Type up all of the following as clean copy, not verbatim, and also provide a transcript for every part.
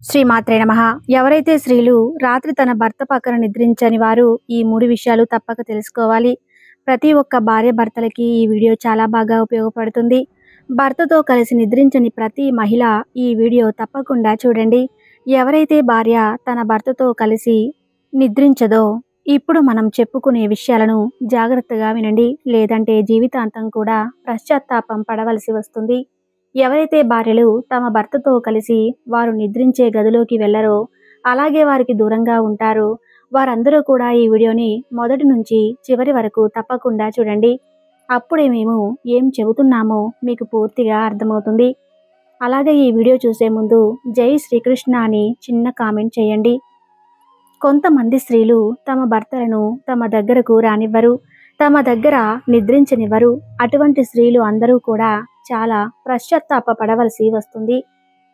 శ్రీమాత్రే నమః. ఎవరైతే స్త్రీలు రాత్రి తన భర్త పక్కన నిద్రించని వారు ఈ 3 విషయాలు తప్పక తెలుసుకోవాలి. ప్రతి ఒక్క భార్య భర్తలకి ఈ వీడియో చాలా బాగా ఉపయోగపడుతుంది. భర్తతో కలిసి నిద్రించని ప్రతి మహిళ ఈ వీడియో తప్పకుండా చూడండి. ఎవరైతే భార్య తన భర్తతో కలిసి నిద్రించదో ఇప్పుడు మనం చెప్పుకునే విషయాలను జాగ్రత్తగా వినండి. లేదంటే జీవితాంతం కూడా పశ్చాత్తాపం పడవలసి వస్తుంది. ఎవరైతే భార్యలు తమ భర్తతో కలిసి వారు నిద్రించే గదిలోకి వెళ్లరో, అలాగే వారికి దూరంగా ఉంటారో, వారందరూ కూడా ఈ వీడియోని మొదటి నుంచి చివరి వరకు తప్పకుండా చూడండి. అప్పుడే మేము ఏం చెబుతున్నామో మీకు పూర్తిగా అర్థమవుతుంది. అలాగే ఈ వీడియో చూసే ముందు జై శ్రీకృష్ణ అని చిన్న కామెంట్ చేయండి. కొంతమంది స్త్రీలు తమ భర్తలను తమ దగ్గరకు రానివ్వరు, తమ దగ్గర నిద్రించనివ్వరు. అటువంటి స్త్రీలు అందరూ కూడా చాలా పశ్చాత్తాప పడవలసి వస్తుంది.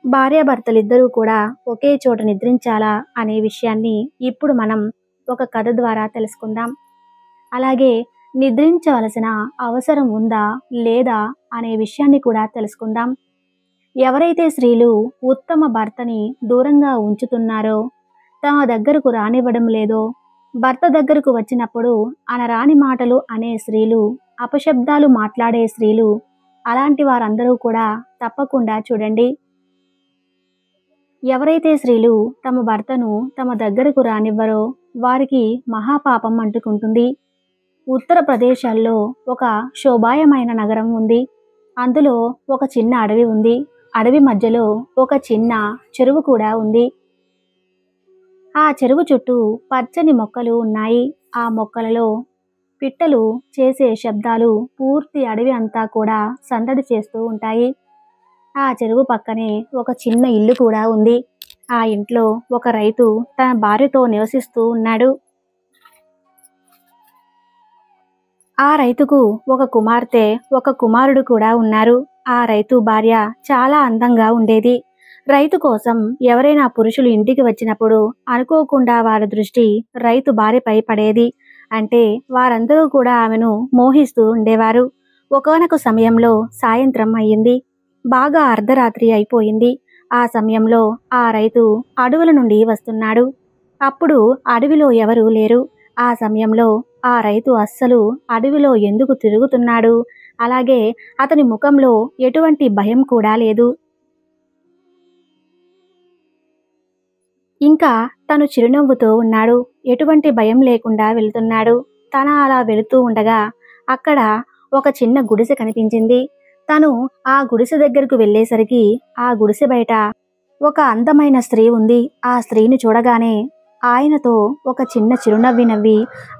భార్యాభర్తలిద్దరూ కూడా ఒకే చోట నిద్రించాలా అనే విషయాన్ని ఇప్పుడు మనం ఒక కథ ద్వారా తెలుసుకుందాం. అలాగే నిద్రించవలసిన అవసరం ఉందా లేదా అనే విషయాన్ని కూడా తెలుసుకుందాం. ఎవరైతే స్త్రీలు ఉత్తమ భర్తని దూరంగా ఉంచుతున్నారో, తమ దగ్గరకు రానివ్వడం లేదో, భర్త దగ్గరకు వచ్చినప్పుడు అనరాని మాటలు అనే స్త్రీలు, అపశబ్దాలు మాట్లాడే స్త్రీలు, అలాంటి వారందరూ కూడా తప్పకుండా చూడండి. ఎవరైతే స్త్రీలు తమ భర్తను తమ దగ్గరకు రానివ్వరో వారికి మహాపాపం అంటుకుంటుంది. ఉత్తరప్రదేశాల్లో ఒక శోభాయమైన నగరం ఉంది. అందులో ఒక చిన్న అడవి ఉంది. అడవి మధ్యలో ఒక చిన్న చెరువు కూడా ఉంది. ఆ చెరువు చుట్టూ పచ్చని మొక్కలు ఉన్నాయి. ఆ మొక్కలలో పిట్టలు చేసే శబ్దాలు పూర్తి అడవి అంతా కూడా సందడి చేస్తూ ఉంటాయి. ఆ చెరువు పక్కనే ఒక చిన్న ఇల్లు కూడా ఉంది. ఆ ఇంట్లో ఒక రైతు తన భార్యతో నివసిస్తూ ఉన్నాడు. ఆ రైతుకు ఒక కుమార్తె, ఒక కుమారుడు కూడా ఉన్నారు. ఆ రైతు భార్య చాలా అందంగా ఉండేది. రైతు కోసం ఎవరైనా పురుషులు ఇంటికి వచ్చినప్పుడు అనుకోకుండా వారి దృష్టి రైతు భార్యపై పడేది. అంటే వారందరూ కూడా ఆమెను మోహిస్తూ ఉండేవారు. ఒకానొక సమయంలో సాయంత్రం అయ్యింది. బాగా అర్ధరాత్రి అయిపోయింది. ఆ సమయంలో ఆ రైతు అడవుల నుండి వస్తున్నాడు. అప్పుడు అడవిలో ఎవరూ లేరు. ఆ సమయంలో ఆ రైతు అస్సలు అడవిలో ఎందుకు తిరుగుతున్నాడు, అలాగే అతని ముఖంలో ఎటువంటి భయం కూడా లేదు. ఇంకా తను చిరునవ్వుతో ఉన్నాడు. ఎటువంటి భయం లేకుండా వెళ్తున్నాడు. తన అలా వెళుతూ ఉండగా అక్కడ ఒక చిన్న గుడిసె కనిపించింది. తను ఆ గుడిసె దగ్గరకు వెళ్ళేసరికి ఆ గుడిసె బయట ఒక అందమైన స్త్రీ ఉంది. ఆ స్త్రీని చూడగానే ఆయనతో ఒక చిన్న చిరునవ్వి నవ్వి,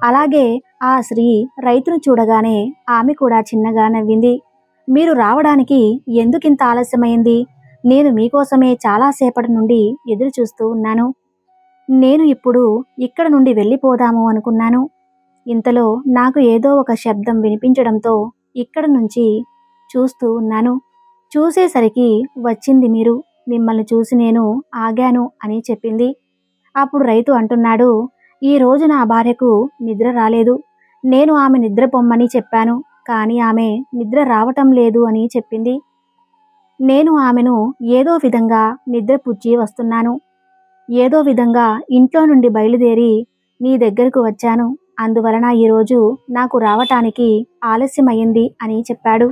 అలాగే ఆ స్త్రీ రైతును చూడగానే ఆమె కూడా చిన్నగా నవ్వింది. మీరు రావడానికి ఎందుకింత ఆలస్యమైంది? నేను మీకోసమే చాలాసేపటి నుండి ఎదురు చూస్తూ ఉన్నాను. నేను ఇప్పుడు ఇక్కడ నుండి వెళ్ళిపోదాము అనుకున్నాను. ఇంతలో నాకు ఏదో ఒక శబ్దం వినిపించడంతో ఇక్కడ నుంచి చూస్తూ ఉన్నాను. చూసేసరికి వచ్చింది మీరు. మిమ్మల్ని చూసి నేను ఆగాను అని చెప్పింది. అప్పుడు రైతు అంటున్నాడు, ఈ రోజు నా భార్యకు నిద్ర రాలేదు. నేను ఆమె నిద్ర పొమ్మని చెప్పాను, కానీ ఆమె నిద్ర రావటం లేదు అని చెప్పింది. నేను ఆమెను ఏదో విధంగా నిద్ర పుచ్చి వస్తున్నాను. ఏదో విధంగా ఇంట్లో నుండి బయలుదేరి నీ దగ్గరకు వచ్చాను. అందువలన ఈరోజు నాకు రావటానికి ఆలస్యమైంది అని చెప్పాడు.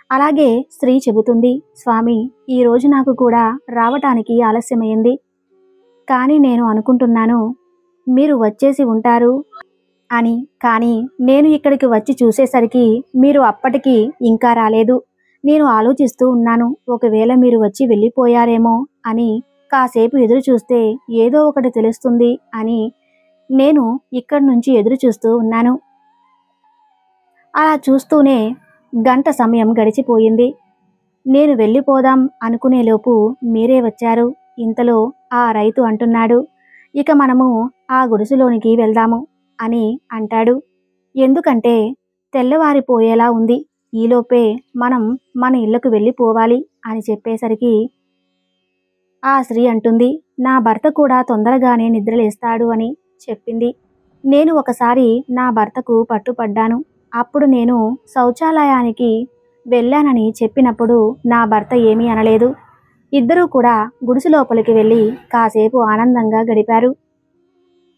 అలాగే స్త్రీ చెబుతుంది, స్వామి, ఈరోజు నాకు కూడా రావటానికి ఆలస్యమైంది. కానీ నేను అనుకుంటున్నాను మీరు వచ్చేసి ఉంటారు అని. కానీ నేను ఇక్కడికి వచ్చి చూసేసరికి మీరు అప్పటికి ఇంకా రాలేదు. నేను ఆలోచిస్తూ ఉన్నాను, ఒకవేళ మీరు వచ్చి వెళ్ళిపోయారేమో అని. కాసేపు ఎదురు చూస్తే ఏదో ఒకటి తెలుస్తుంది అని నేను ఇక్కడి నుంచి ఎదురు చూస్తూ ఉన్నాను. అలా చూస్తూనే గంట సమయం గడిచిపోయింది. నేను వెళ్ళిపోదాం అనుకునేలోపు మీరే వచ్చారు. ఇంతలో ఆ రైతు అంటున్నాడు, ఇక మనము ఆ గుడిసెలోనికి వెళ్దాము అని అంటాడు. ఎందుకంటే తెల్లవారిపోయేలా ఉంది. ఈలోపే మనం మన ఇళ్లకు వెళ్ళిపోవాలి అని చెప్పేసరికి ఆ స్త్రీ అంటుంది, నా భర్త కూడా తొందరగానే నిద్రలేస్తాడు అని చెప్పింది. నేను ఒకసారి నా భర్తకు పట్టుపడ్డాను. అప్పుడు నేను శౌచాలయానికి వెళ్ళానని చెప్పినప్పుడు నా భర్త ఏమీ అనలేదు. ఇద్దరూ కూడా గుడిసె లోపలికి వెళ్ళి కాసేపు ఆనందంగా గడిపారు.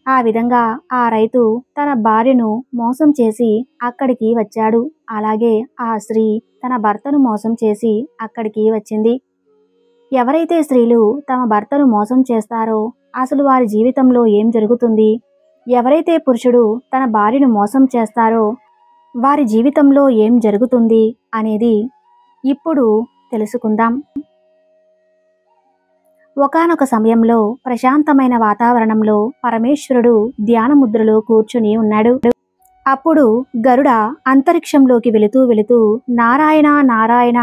ఆ విధంగా ఆ రైతు తన భార్యను మోసం చేసి అక్కడికి వచ్చాడు. అలాగే ఆ స్త్రీ తన భర్తను మోసం చేసి అక్కడికి వచ్చింది. ఎవరైతే స్త్రీలు తమ భర్తను మోసం చేస్తారో అసలు వారి జీవితంలో ఏం జరుగుతుంది, ఎవరైతే పురుషుడు తన భార్యను మోసం చేస్తారో వారి జీవితంలో ఏం జరుగుతుంది అనేది ఇప్పుడు తెలుసుకుందాం. ఒకానొక సమయంలో ప్రశాంతమైన వాతావరణంలో పరమేశ్వరుడు ధ్యాన ముద్రలో కూర్చుని ఉన్నాడు. అప్పుడు గరుడ అంతరిక్షంలోకి వెళుతూ వెళుతూ నారాయణ నారాయణ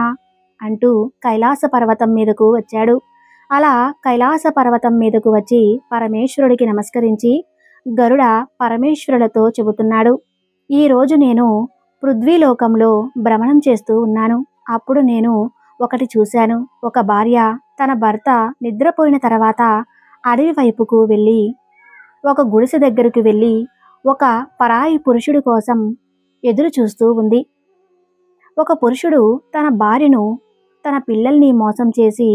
అంటూ కైలాస పర్వతం మీదకు వచ్చాడు. అలా కైలాస పర్వతం మీదకు వచ్చి పరమేశ్వరుడికి నమస్కరించి గరుడ పరమేశ్వరులతో చెబుతున్నాడు, ఈరోజు నేను పృథ్వీలోకంలో భ్రమణం చేస్తూ ఉన్నాను. అప్పుడు నేను ఒకటి చూశాను. ఒక భార్య తన భర్త నిద్రపోయిన తర్వాత అడవి వైపుకు వెళ్ళి ఒక గుడిసె దగ్గరకు వెళ్ళి ఒక పరాయి పురుషుడి కోసం ఎదురు చూస్తూ ఉంది. ఒక పురుషుడు తన భార్యను తన పిల్లల్ని మోసం చేసి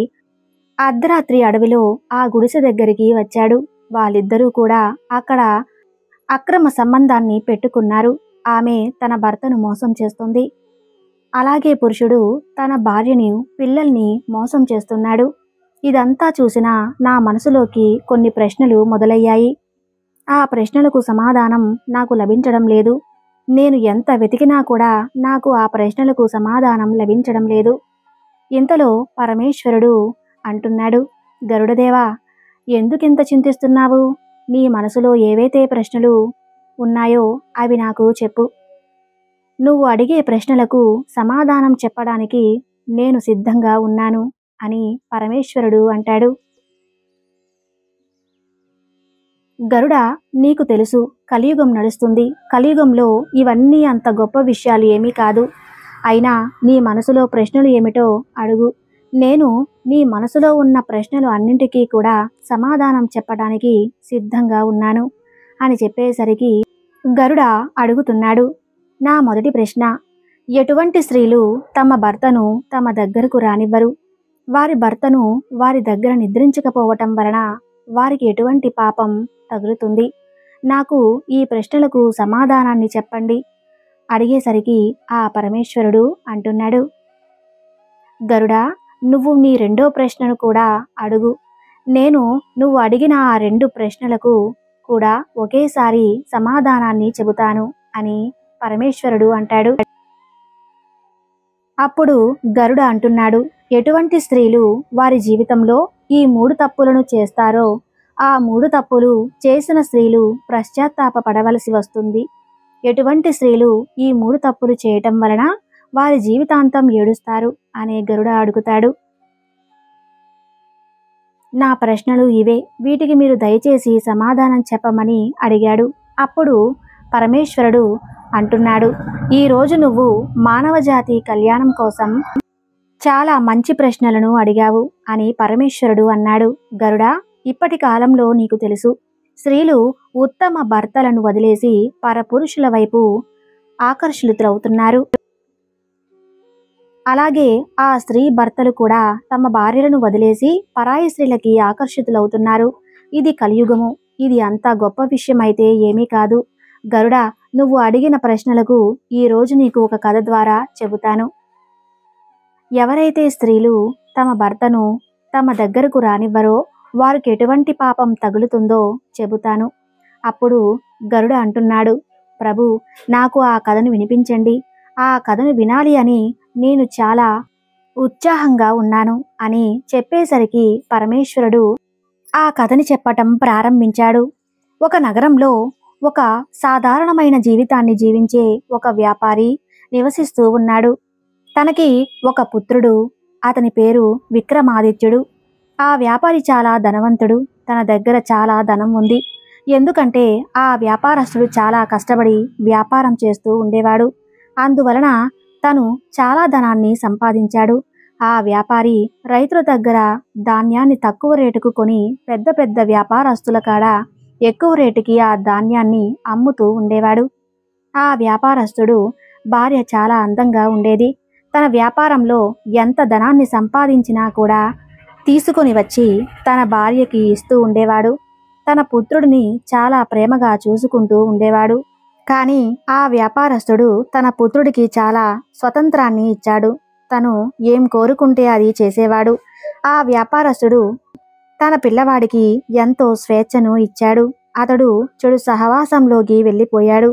అర్ధరాత్రి అడవిలో ఆ గుడిసె దగ్గరికి వచ్చాడు. వాళ్ళిద్దరూ కూడా అక్కడ అక్రమ సంబంధాన్ని పెట్టుకున్నారు. ఆమె తన భర్తను మోసం చేస్తుంది. అలాగే పురుషుడు తన భార్యని పిల్లల్ని మోసం చేస్తున్నాడు. ఇదంతా చూసిన నా మనసులోకి కొన్ని ప్రశ్నలు మొదలయ్యాయి. ఆ ప్రశ్నలకు సమాధానం నాకు లభించడం లేదు. నేను ఎంత వెతికినా కూడా నాకు ఆ ప్రశ్నలకు సమాధానం లభించడం లేదు. ఇంతలో పరమేశ్వరుడు అంటున్నాడు, గరుడదేవా, ఎందుకింత చింతిస్తున్నావు? నీ మనసులో ఏవైతే ప్రశ్నలు ఉన్నాయో అవి నాకు చెప్పు. నువ్వు అడిగే ప్రశ్నలకు సమాధానం చెప్పడానికి నేను సిద్ధంగా ఉన్నాను అని పరమేశ్వరుడు అంటాడు. గరుడ, నీకు తెలుసు కలియుగం నడుస్తుంది. కలియుగంలో ఇవన్నీ అంత గొప్ప విషయాలు ఏమీ కాదు. అయినా నీ మనసులో ప్రశ్నలు ఏమిటో అడుగు. నేను నీ మనసులో ఉన్న ప్రశ్నలు అన్నింటికీ కూడా సమాధానం చెప్పడానికి సిద్ధంగా ఉన్నాను అని చెప్పేసరికి గరుడ అడుగుతున్నాడు, నా మొదటి ప్రశ్న, ఎటువంటి స్త్రీలు తమ భర్తను తమ దగ్గరకు రానివ్వరు? వారి భర్తను వారి దగ్గర నిద్రించకపోవటం వలన వారికి ఎటువంటి పాపం తగులుతుంది? నాకు ఈ ప్రశ్నలకు సమాధానాన్ని చెప్పండి అడిగేసరికి ఆ పరమేశ్వరుడు అంటున్నాడు, గరుడా, నువ్వు నీ రెండో ప్రశ్నను కూడా అడుగు. నేను నువ్వు అడిగిన ఆ రెండు ప్రశ్నలకు కూడా ఒకేసారి సమాధానాన్ని చెబుతాను అని పరమేశ్వరుడు అంటాడు. అప్పుడు గరుడ అంటున్నాడు, ఎటువంటి స్త్రీలు వారి జీవితంలో ఈ 3 తప్పులను చేస్తారో ఆ 3 తప్పులు చేసిన స్త్రీలు పశ్చాత్తాప పడవలసి వస్తుంది. ఎటువంటి స్త్రీలు ఈ 3 తప్పులు చేయటం వలన వారి జీవితాంతం ఏడుస్తారు అనే గరుడ అడుగుతాడు. నా ప్రశ్నలు ఇవే, వీటికి మీరు దయచేసి సమాధానం చెప్పమని అడిగాడు. అప్పుడు పరమేశ్వరుడు అంటున్నాడు, ఈరోజు నువ్వు మానవజాతి కళ్యాణం కోసం చాలా మంచి ప్రశ్నలను అడిగావు అని పరమేశ్వరుడు అన్నాడు. గరుడా, ఇప్పటి కాలంలో నీకు తెలుసు, స్త్రీలు ఉత్తమ భర్తలను వదిలేసి పరపురుషుల వైపు ఆకర్షితులవుతున్నారు. అలాగే ఆ స్త్రీ భర్తలు కూడా తమ భార్యలను వదిలేసి పరాయి స్త్రీలకి ఆకర్షితులవుతున్నారు. ఇది కలియుగము. ఇది అంత గొప్ప విషయమైతే ఏమీ కాదు. గరుడ, నువ్వు అడిగిన ప్రశ్నలకు ఈరోజు నీకు ఒక కథ ద్వారా చెబుతాను. ఎవరైతే స్త్రీలు తమ భర్తను తమ దగ్గరకు రానివ్వరో వారికి ఎటువంటి పాపం తగులుతుందో చెబుతాను. అప్పుడు గరుడ అంటున్నాడు, ప్రభు, నాకు ఆ కథను వినిపించండి. ఆ కథను వినాలి అని నేను చాలా ఉత్సాహంగా ఉన్నాను అని చెప్పేసరికి పరమేశ్వరుడు ఆ కథని చెప్పటం ప్రారంభించాడు. ఒక నగరంలో ఒక సాధారణమైన జీవితాన్ని జీవించే ఒక వ్యాపారి నివసిస్తూ ఉన్నాడు. తనకి ఒక పుత్రుడు. అతని పేరు విక్రమాదిత్యుడు. ఆ వ్యాపారి చాలా ధనవంతుడు. తన దగ్గర చాలా ధనం ఉంది. ఎందుకంటే ఆ వ్యాపారస్తుడు చాలా కష్టపడి వ్యాపారం చేస్తూ ఉండేవాడు. అందువలన తను చాలా ధనాన్ని సంపాదించాడు. ఆ వ్యాపారి రైతుల దగ్గర ధాన్యాన్ని తక్కువ రేటుకు కొని పెద్ద పెద్ద వ్యాపారస్తుల కాడ ఎక్కువ రేటుకి ఆ ధాన్యాన్ని అమ్ముతూ ఉండేవాడు. ఆ వ్యాపారస్తుడు భార్య చాలా అందంగా ఉండేది. తన వ్యాపారంలో ఎంత ధనాన్ని సంపాదించినా కూడా తీసుకొని వచ్చి తన భార్యకి ఇస్తూ ఉండేవాడు. తన పుత్రుడిని చాలా ప్రేమగా చూసుకుంటూ ఉండేవాడు. కానీ ఆ వ్యాపారస్తుడు తన పుత్రుడికి చాలా స్వతంత్రాన్ని ఇచ్చాడు. తను ఏం కోరుకుంటే అది చేసేవాడు. ఆ వ్యాపారస్తుడు తన పిల్లవాడికి ఎంతో స్వేచ్ఛను ఇచ్చాడు. అతడు చెడు సహవాసంలోకి వెళ్ళిపోయాడు.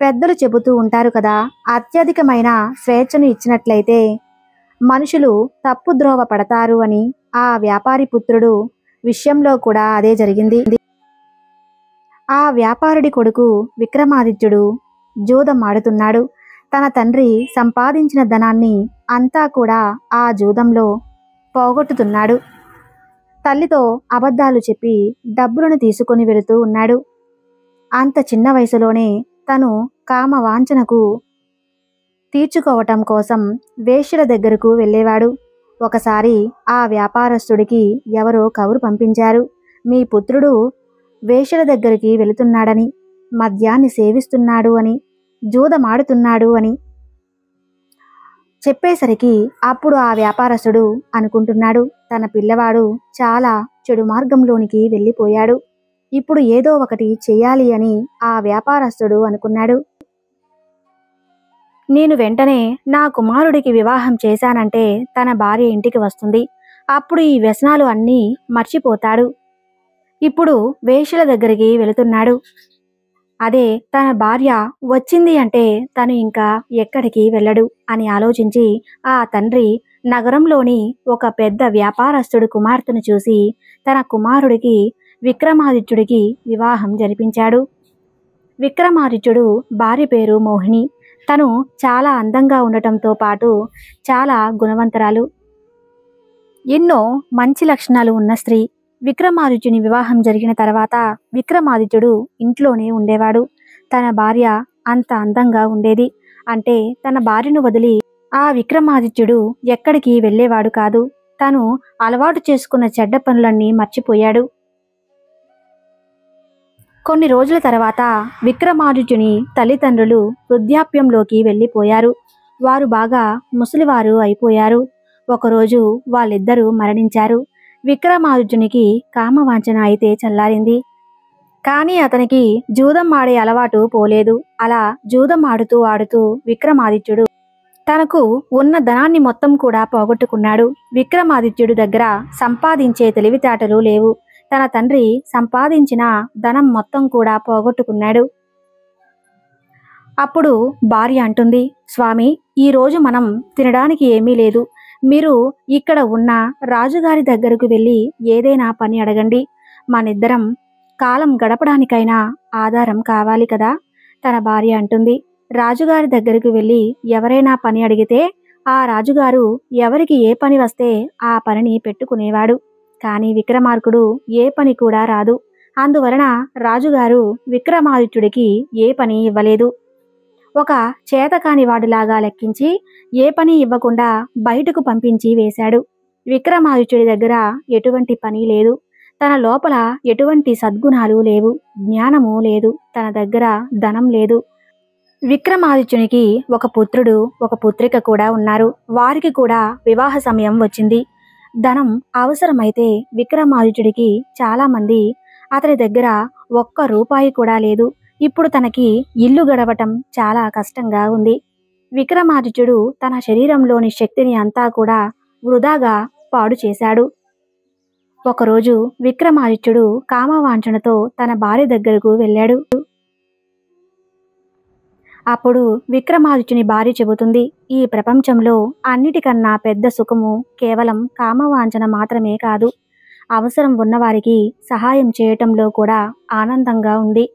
పెద్దలు చెబుతూ ఉంటారు కదా, అత్యధికమైన స్వేచ్ఛను ఇచ్చినట్లయితే మనుషులు తప్పుద్రోవ పడతారు అని. ఆ వ్యాపారి పుత్రుడు విషయంలో కూడా అదే జరిగింది. ఆ వ్యాపారుడి కొడుకు విక్రమాదిత్యుడు జూదం ఆడుతున్నాడు. తన తండ్రి సంపాదించిన ధనాన్ని అంతా కూడా ఆ జూదంలో పోగొట్టుతున్నాడు. తల్లితో అబద్ధాలు చెప్పి డబ్బులను తీసుకొని వెళుతూ ఉన్నాడు. అంత చిన్న వయసులోనే తను కామ వాంఛనకు తీర్చుకోవటం కోసం వేశ్యల దగ్గరకు వెళ్ళేవాడు. ఒకసారి ఆ వ్యాపారస్తుడికి ఎవరో కబురు పంపించారు, మీ పుత్రుడు వేశ్యల దగ్గరికి వెళుతున్నాడని, మద్యాన్ని సేవిస్తున్నాడు అని, జూదమాడుతున్నాడు అని చెప్పేసరికి అప్పుడు ఆ వ్యాపారస్తుడు అనుకుంటున్నాడు, తన పిల్లవాడు చాలా చెడు మార్గంలోనికి వెళ్ళిపోయాడు. ఇప్పుడు ఏదో ఒకటి చెయ్యాలి అని ఆ వ్యాపారస్తుడు అనుకున్నాడు. నేను వెంటనే నా కుమారుడికి వివాహం చేశానంటే తన భార్య ఇంటికి వస్తుంది. అప్పుడు ఈ వ్యసనాలు అన్నీ మర్చిపోతాడు. ఇప్పుడు వేశ్యల దగ్గరికి వెళుతున్నాడు. అదే తన భార్య వచ్చింది అంటే తను ఇంకా ఎక్కడికి వెళ్ళడు అని ఆలోచించి ఆ తండ్రి నగరంలోని ఒక పెద్ద వ్యాపారస్తుడి కుమార్తెను చూసి తన కుమారుడికి విక్రమాదిత్యుడికి వివాహం జరిపించాడు. విక్రమాదిత్యుడు భార్య పేరు మోహిని. తను చాలా అందంగా ఉండటంతో పాటు చాలా గుణవంతురాలు, ఎన్నో మంచి లక్షణాలు ఉన్న స్త్రీ. విక్రమాదిత్యుని వివాహం జరిగిన తర్వాత విక్రమాదిత్యుడు ఇంట్లోనే ఉండేవాడు. తన భార్య అంత అందంగా ఉండేది. అంటే తన భార్యను వదిలి ఆ విక్రమాదిత్యుడు ఎక్కడికి వెళ్ళేవాడు కాదు. తను అలవాటు చేసుకున్న చెడ్డ పనులన్నీ మర్చిపోయాడు. కొన్ని రోజుల తర్వాత విక్రమాదిత్యుని తల్లిదండ్రులు వృద్ధాప్యంలోకి వెళ్ళిపోయారు. వారు బాగా ముసలివారు అయిపోయారు. ఒకరోజు వాళ్ళిద్దరూ మరణించారు. విక్రమాదిత్యునికి కామవాంఛన అయితే చల్లారింది. కానీ అతనికి జూదం ఆడే అలవాటు పోలేదు. అలా జూదం ఆడుతూ ఆడుతూ విక్రమాదిత్యుడు తనకు ఉన్న ధనాన్ని మొత్తం కూడా పోగొట్టుకున్నాడు. విక్రమాదిత్యుడు దగ్గర సంపాదించే తెలివితేటలు లేవు. తన తండ్రి సంపాదించిన ధనం మొత్తం కూడా పోగొట్టుకున్నాడు. అప్పుడు భార్య అంటుంది, స్వామి, ఈరోజు మనం తినడానికి ఏమీ లేదు. మీరు ఇక్కడ ఉన్న రాజుగారి దగ్గరకు వెళ్ళి ఏదైనా పని అడగండి. మనిద్దరం కాలం గడపడానికైనా ఆధారం కావాలి కదా. తన భార్య అంటుంది, రాజుగారి దగ్గరకు వెళ్ళి ఎవరైనా పని అడిగితే ఆ రాజుగారు ఎవరికి ఏ పని వస్తే ఆ పనిని పెట్టుకునేవాడు. కానీ విక్రమార్కుడు ఏ పని కూడా రాదు. అందువలన రాజుగారు విక్రమాదిత్యుడికి ఏ పని ఇవ్వలేదు. ఒక చేతకాని వాడిలాగా లెక్కించి ఏ పని ఇవ్వకుండా బయటకు పంపించి వేశాడు. విక్రమాదిత్యుడి దగ్గర ఎటువంటి పని లేదు. తన లోపల ఎటువంటి సద్గుణాలు లేవు. జ్ఞానము లేదు. తన దగ్గర ధనం లేదు. విక్రమాదిత్యునికి ఒక పుత్రుడు, ఒక పుత్రిక కూడా ఉన్నారు. వారికి కూడా వివాహ సమయం వచ్చింది. ధనం అవసరమైతే విక్రమాదిత్యుడికి చాలా మంది, అతని దగ్గర ఒక్క రూపాయి కూడా లేదు. ఇప్పుడు తనకి ఇల్లు గడవటం చాలా కష్టంగా ఉంది. విక్రమాదిత్యుడు తన శరీరంలోని శక్తిని అంతా కూడా వృధాగా పాడు చేశాడు. ఒకరోజు విక్రమాదిత్యుడు కామవాంఛనతో తన భార్య దగ్గరకు వెళ్ళాడు. అప్పుడు విక్రమాదిత్యుని భార్య చెబుతుంది, ఈ ప్రపంచంలో అన్నిటికన్నా పెద్ద సుఖము కేవలం కామవాంఛన మాత్రమే కాదు. అవసరం ఉన్నవారికి సహాయం చేయటంలో కూడా ఆనందంగా ఉంది.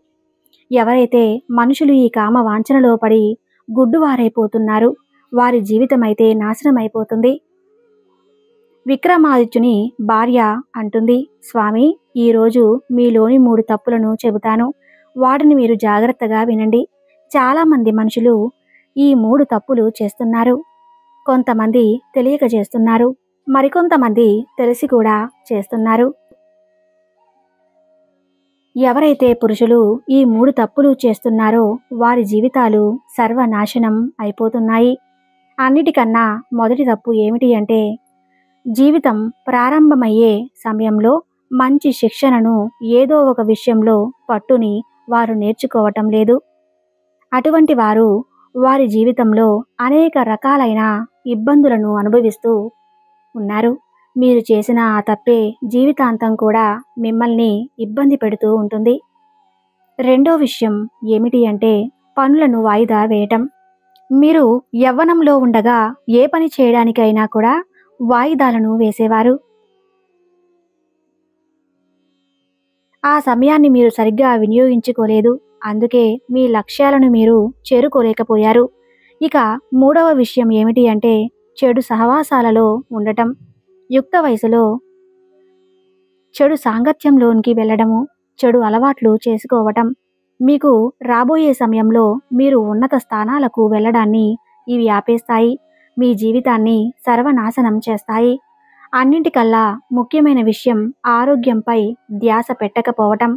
ఎవరైతే మనుషులు ఈ కామవాంఛనలో పడి గుడ్డువారైపోతున్నారో వారి జీవితమైతే నాశనమైపోతుంది. విక్రమాదిత్యుని భార్య అంటుంది, స్వామి, ఈరోజు మీలోని 3 తప్పులను చెబుతాను. వాటిని మీరు జాగ్రత్తగా వినండి. చాలామంది మనుషులు ఈ 3 తప్పులు చేస్తున్నారు. కొంతమంది తెలియక చేస్తున్నారు. మరికొంతమంది తెలిసి కూడా చేస్తున్నారు. ఎవరైతే పురుషులు ఈ 3 తప్పులు చేస్తున్నారో వారి జీవితాలు సర్వనాశనం అయిపోతున్నాయి. అన్నిటికన్నా మొదటి తప్పు ఏమిటి అంటే జీవితం ప్రారంభమయ్యే సమయంలో మంచి శిక్షణను ఏదో ఒక విషయంలో పట్టుని వారు నేర్చుకోవటం లేదు. అటువంటి వారు వారి జీవితంలో అనేక రకాలైన ఇబ్బందులను అనుభవిస్తూ ఉన్నారు. మీరు చేసిన ఆ తప్పే జీవితాంతం కూడా మిమ్మల్ని ఇబ్బంది పెడుతూ ఉంటుంది. రెండో విషయం ఏమిటి అంటే పనులను వాయిదా వేయటం. మీరు యవ్వనంలో ఉండగా ఏ పని చేయడానికైనా కూడా వాయిదాలను వేసేవారు. ఆ సమయాన్ని మీరు సరిగ్గా వినియోగించుకోలేదు. అందుకే మీ లక్ష్యాలను మీరు చేరుకోలేకపోయారు. ఇక మూడవ విషయం ఏమిటి అంటే చెడు సహవాసాలలో ఉండటం. యుక్త వయసులో చెడు సాంగత్యంలోనికి వెళ్ళడము, చెడు అలవాట్లు చేసుకోవటం మీకు రాబోయే సమయంలో మీరు ఉన్నత స్థానాలకు వెళ్ళడాన్ని ఇవి ఆపేస్తాయి. మీ జీవితాన్ని సర్వనాశనం చేస్తాయి. అన్నింటికల్లా ముఖ్యమైన విషయం ఆరోగ్యంపై ధ్యాస పెట్టకపోవటం.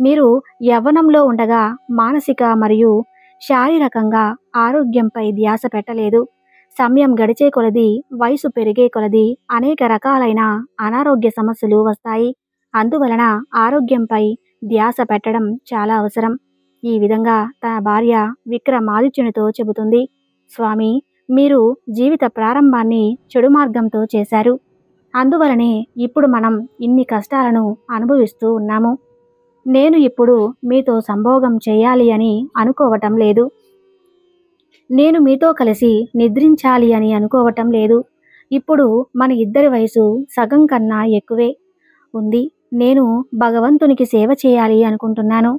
మీరు యవ్వనంలో ఉండగా మానసిక మరియు శారీరకంగా ఆరోగ్యంపై ధ్యాస పెట్టలేదు. సమయం గడిచే కొలది, వయసు పెరిగే కొలది అనేక రకాలైన అనారోగ్య సమస్యలు వస్తాయి. అందువలన ఆరోగ్యంపై ధ్యాస పెట్టడం చాలా అవసరం. ఈ విధంగా తన భార్య విక్రమాదిత్యునితో చెబుతుంది. స్వామి, మీరు జీవిత ప్రారంభాన్ని చెడు మార్గంతో చేశారు. అందువలనే ఇప్పుడు మనం ఇన్ని కష్టాలను అనుభవిస్తూ ఉన్నాము. నేను ఇప్పుడు మీతో సంభోగం చేయాలి అని అనుకోవటం లేదు. నేను మీతో కలిసి నిద్రించాలి అని అనుకోవటం లేదు. ఇప్పుడు మన ఇద్దరి వయసు సగం కన్నా ఎక్కువే ఉంది. నేను భగవంతునికి సేవ చేయాలి అనుకుంటున్నాను.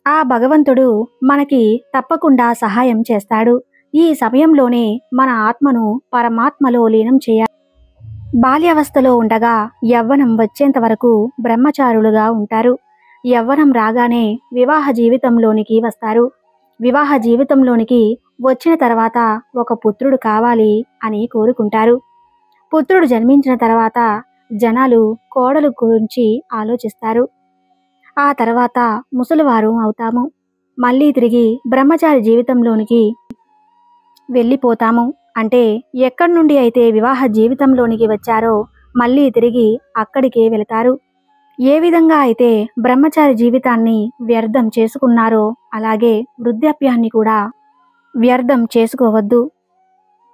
ఆ భగవంతుడు మనకి తప్పకుండా సహాయం చేస్తాడు. ఈ సమయంలోనే మన ఆత్మను పరమాత్మలో లీనం చేయాలి. బాల్యావస్థలో ఉండగా యవ్వనం వచ్చేంత వరకు బ్రహ్మచారులుగా ఉంటారు. యవ్వనం రాగానే వివాహ జీవితంలోనికి వస్తారు. వివాహ జీవితంలోనికి వచ్చిన తర్వాత ఒక పుత్రుడు కావాలి అని కోరుకుంటారు. పుత్రుడు జన్మించిన తర్వాత జనాలు కోడలు గురించి ఆలోచిస్తారు. ఆ తర్వాత ముసలివారు అవుతాము. మళ్ళీ తిరిగి బ్రహ్మచారి జీవితంలోనికి వెళ్ళిపోతాము. అంటే ఎక్కడి నుండి అయితే వివాహ జీవితంలోనికి వచ్చారో మళ్ళీ తిరిగి అక్కడికే వెళతారు. ఏ విధంగా అయితే బ్రహ్మచారి జీవితాన్ని వ్యర్థం చేసుకున్నారో అలాగే వృద్ధాప్యాన్ని కూడా వ్యర్థం చేసుకోవద్దు.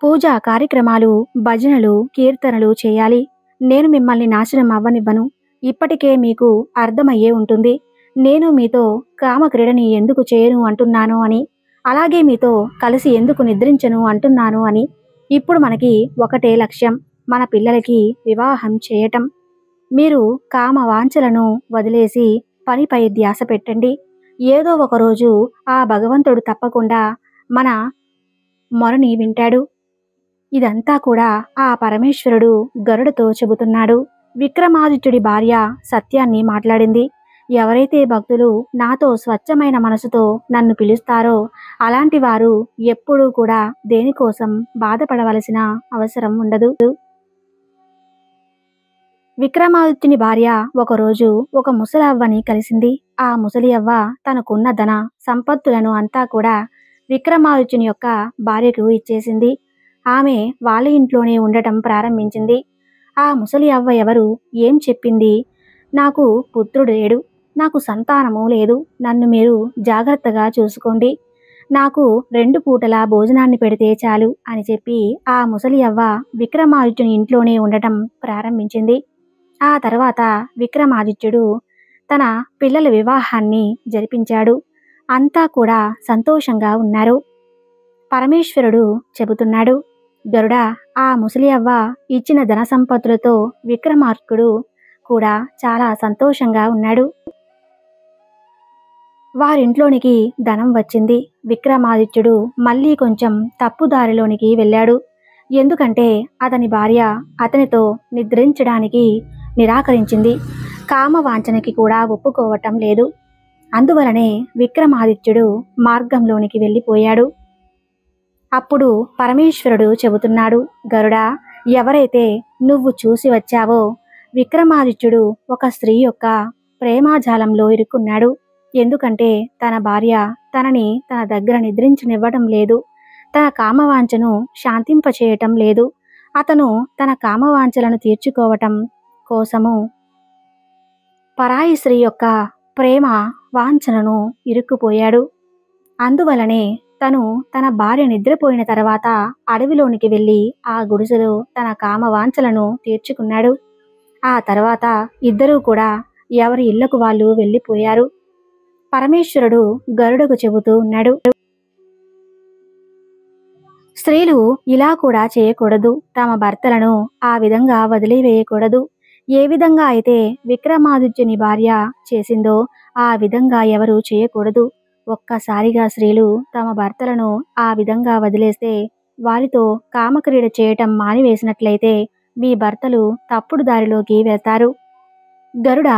పూజా కార్యక్రమాలు, భజనలు, కీర్తనలు చేయాలి. నేను మిమ్మల్ని నాశనం అవ్వనివ్వను. ఇప్పటికే మీకు అర్థమయ్యే ఉంటుంది నేను మీతో కామక్రీడని ఎందుకు చేయను అంటున్నాను అని, అలాగే మీతో కలిసి ఎందుకు నిద్రించను అంటున్నాను అని. ఇప్పుడు మనకి ఒకటే లక్ష్యం, మన పిల్లలకి వివాహం చేయటం. మీరు కామ వాంఛలను వదిలేసి పనిపై ధ్యాస పెట్టండి. ఏదో ఒకరోజు ఆ భగవంతుడు తప్పకుండా మన మొరని వింటాడు. ఇదంతా కూడా ఆ పరమేశ్వరుడు గరుడతో చెబుతున్నాడు. విక్రమాదిత్యుడి భార్య సత్యాన్ని మాట్లాడింది. ఎవరైతే భక్తులు నాతో స్వచ్ఛమైన మనసుతో నన్ను పిలుస్తారో అలాంటి వారు ఎప్పుడూ కూడా దేనికోసం బాధపడవలసిన అవసరం ఉండదు. విక్రమాదిత్యుని భార్య ఒకరోజు ఒక ముసలవ్వని కలిసింది. ఆ ముసలి అవ్వ తనకున్న ధన సంపత్తులను అంతా కూడా విక్రమాదిత్యుని యొక్క భార్యకు ఇచ్చేసింది. ఆమె వాళ్ళ ఇంట్లోనే ఉండటం ప్రారంభించింది. ఆ ముసలి అవ్వ ఎవరు, ఏం చెప్పింది? నాకు పుత్రుడు లేడు, నాకు సంతానము లేదు, నన్ను మీరు జాగ్రత్తగా చూసుకోండి, నాకు 2 పూటల భోజనాన్ని పెడితే చాలు అని చెప్పి ఆ ముసలి అవ్వ విక్రమాదిత్యుని ఇంట్లోనే ఉండటం ప్రారంభించింది. ఆ తర్వాత విక్రమాదిత్యుడు తన పిల్లల వివాహాన్ని జరిపించాడు. అంతా కూడా సంతోషంగా ఉన్నారు. పరమేశ్వరుడు చెబుతున్నాడు, గరుడా, ఆ ముసలి అవ్వ ఇచ్చిన ధన సంపత్తులతో విక్రమార్కుడు కూడా చాలా సంతోషంగా ఉన్నాడు. వారింట్లోనికి ధనం వచ్చింది. విక్రమాదిత్యుడు మళ్ళీ కొంచెం తప్పుదారిలోనికి వెళ్ళాడు. ఎందుకంటే అతని భార్య అతనితో నిద్రించడానికి నిరాకరించింది. కామవాంఛనకి కూడా ఒప్పుకోవటం లేదు. అందువలనే విక్రమాదిత్యుడు మార్గంలోనికి వెళ్ళిపోయాడు. అప్పుడు పరమేశ్వరుడు చెబుతున్నాడు, గరుడా, ఎవరైతే నువ్వు చూసి వచ్చావో విక్రమాదిత్యుడు ఒక స్త్రీ యొక్క ప్రేమాజాలంలో ఇరుక్కున్నాడు. ఎందుకంటే తన భార్య తనని తన దగ్గర నిద్రించనివ్వడం లేదు, తన కామవాంఛను శాంతింపచేయటం లేదు. అతను తన కామవాంఛలను తీర్చుకోవటం కోసము పరాయి స్త్రీ యొక్క ప్రేమ వాంఛనను ఇరుక్కుపోయాడు. అందువలనే తను తన భార్య నిద్రపోయిన తర్వాత అడవిలోనికి వెళ్ళి ఆ గుడిసెలో తన కామవాంఛలను తీర్చుకున్నాడు. ఆ తర్వాత ఇద్దరూ కూడా ఎవరి ఇళ్లకు వాళ్ళు వెళ్ళిపోయారు. పరమేశ్వరుడు గరుడకు చెబుతూ ఉన్నాడు, స్త్రీలు ఇలా కూడా చేయకూడదు. తమ భర్తలను ఆ విధంగా వదిలివేయకూడదు. ఏ విధంగా అయితే విక్రమాదిత్యుని భార్య చేసిందో ఆ విధంగా ఎవరు చేయకూడదు. ఒక్కసారిగా స్త్రీలు తమ భర్తలను ఆ విధంగా వదిలేస్తే, వారితో కామక్రీడ చేయటం మానివేసినట్లయితే మీ భర్తలు తప్పుడు దారిలోకి వెళ్తారు. గరుడ,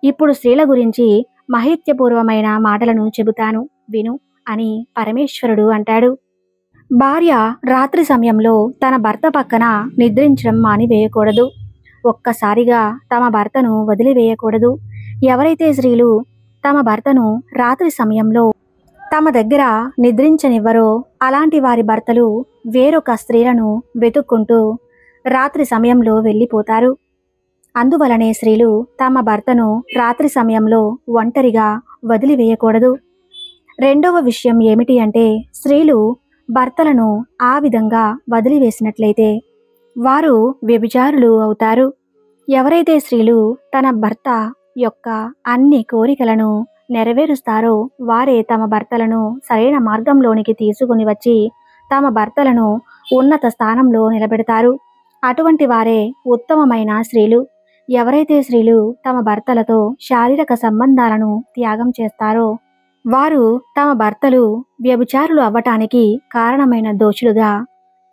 ఇప్పుడు స్త్రీల గురించి మహత్యపూర్వమైన మాటలను చెబుతాను విను అని పరమేశ్వరుడు అంటాడు. భార్య రాత్రి సమయంలో తన భర్త పక్కన నిద్రించడం మానివేయకూడదు. ఒక్కసారిగా తమ భర్తను వదిలివేయకూడదు. ఎవరైతే స్త్రీలు తమ భర్తను రాత్రి సమయంలో తమ దగ్గర నిద్రించనివ్వరో అలాంటి వారి భర్తలు వేరొక స్త్రీలను వెతుక్కుంటూ రాత్రి సమయంలో వెళ్ళిపోతారు. అందువలనే స్త్రీలు తమ భర్తను రాత్రి సమయంలో ఒంటరిగా వదిలివేయకూడదు. రెండవ విషయం ఏమిటి అంటే, స్త్రీలు భర్తలను ఆ విధంగా వదిలివేసినట్లయితే వారు వ్యభిచారులు అవుతారు. ఎవరైతే స్త్రీలు తన భర్త యొక్క అన్ని కోరికలను నెరవేరుస్తారో వారే తమ భర్తలను సరైన మార్గంలోనికి తీసుకుని వచ్చి తమ భర్తలను ఉన్నత స్థానంలో నిలబెడతారు. అటువంటి వారే ఉత్తమమైన స్త్రీలు. ఎవరైతే స్త్రీలు తమ భర్తలతో శారీరక సంబంధాలను త్యాగం చేస్తారో వారు తమ భర్తలు వ్యభిచారులు అవ్వటానికి కారణమైన దోషులుగా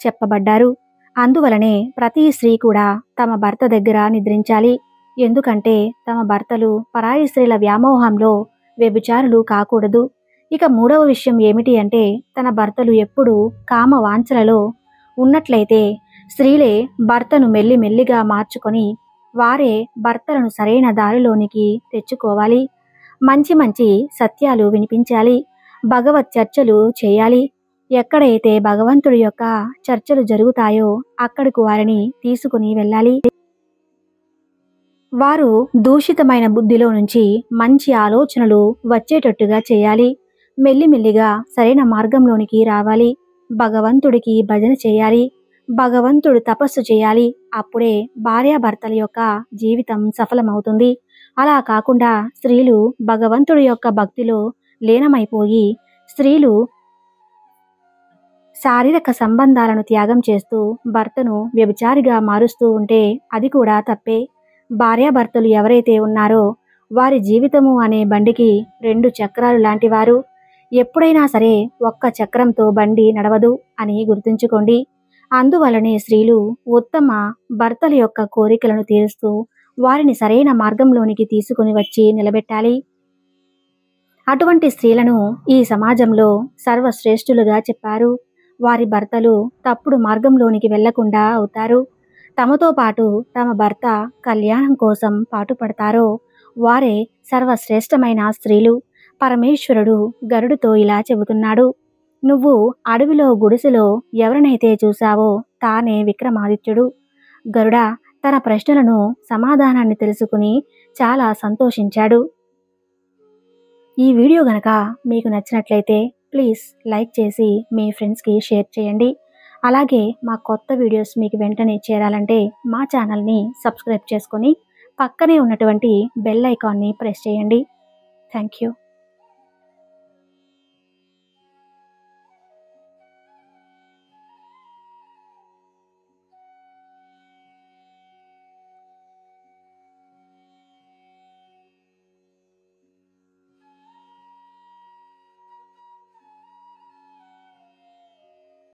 చెప్పబడ్డారు. అందువలనే ప్రతి స్త్రీ కూడా తమ భర్త దగ్గర నిద్రించాలి. ఎందుకంటే తమ భర్తలు పరాయి స్త్రీల వ్యామోహంలో వ్యభిచారులు కాకూడదు. ఇక మూడవ విషయం ఏమిటి అంటే, తన భర్తలు ఎప్పుడూ కామ వాంఛలలో ఉన్నట్లయితే స్త్రీలే భర్తను మెల్లిమెల్లిగా మార్చుకొని వారే భర్తలను సరైన దారిలోనికి తెచ్చుకోవాలి. మంచి మంచి సత్యాలు వినిపించాలి. భగవత్ చర్చలు చేయాలి. ఎక్కడైతే భగవంతుడి యొక్క చర్చలు జరుగుతాయో అక్కడికి వారిని తీసుకుని వెళ్ళాలి. వారు దూషితమైన బుద్ధిలో నుంచి మంచి ఆలోచనలు వచ్చేటట్టుగా చేయాలి. మెల్లిమెల్లిగా సరైన మార్గంలోనికి రావాలి. భగవంతుడికి భజన చేయాలి. భగవంతుడు తపస్సు చేయాలి. అప్పుడే భార్యాభర్తల యొక్క జీవితం సఫలమవుతుంది. అలా కాకుండా స్త్రీలు భగవంతుడి యొక్క భక్తిలో లీనమైపోయి స్త్రీలు శారీరక సంబంధాలను త్యాగం చేస్తూ భర్తను వ్యభిచారిగా మారుస్తూ ఉంటే అది కూడా తప్పే. భార్యాభర్తలు ఎవరైతే ఉన్నారో వారి జీవితము అనే బండికి 2 చక్రాలు లాంటివారు. ఎప్పుడైనా సరే ఒక్క చక్రంతో బండి నడవదు అని గుర్తుంచుకోండి. అందువలనే స్త్రీలు ఉత్తమ భర్తల యొక్క కోరికలను తీరుస్తూ వారిని సరైన మార్గంలోనికి తీసుకుని వచ్చి నిలబెట్టాలి. అటువంటి స్త్రీలను ఈ సమాజంలో సర్వశ్రేష్ఠులుగా చెప్పారు. వారి భర్తలు తప్పుడు మార్గంలోనికి వెళ్లకుండా అవుతారు. తమతో పాటు తమ భర్త కళ్యాణం కోసం పాటుపడతారో వారే సర్వశ్రేష్టమైన స్త్రీలు. పరమేశ్వరుడు గరుడుతో ఇలా చెబుతున్నాడు, నువ్వు అడవిలో గుడిసెలో ఎవరినైతే చూశావో తానే విక్రమాదిత్యుడు. గరుడ తన ప్రశ్నలను సమాధానాన్ని తెలుసుకుని చాలా సంతోషించాడు. ఈ వీడియో గనక మీకు నచ్చినట్లయితే ప్లీజ్ లైక్ చేసి మీ ఫ్రెండ్స్కి షేర్ చేయండి. అలాగే మా కొత్త వీడియోస్ మీకు వెంటనే చేరాలంటే మా ఛానల్ని సబ్స్క్రైబ్ చేసుకొని పక్కనే ఉన్నటువంటి బెల్ ఐకాన్ని ప్రెస్ చేయండి. Thank you.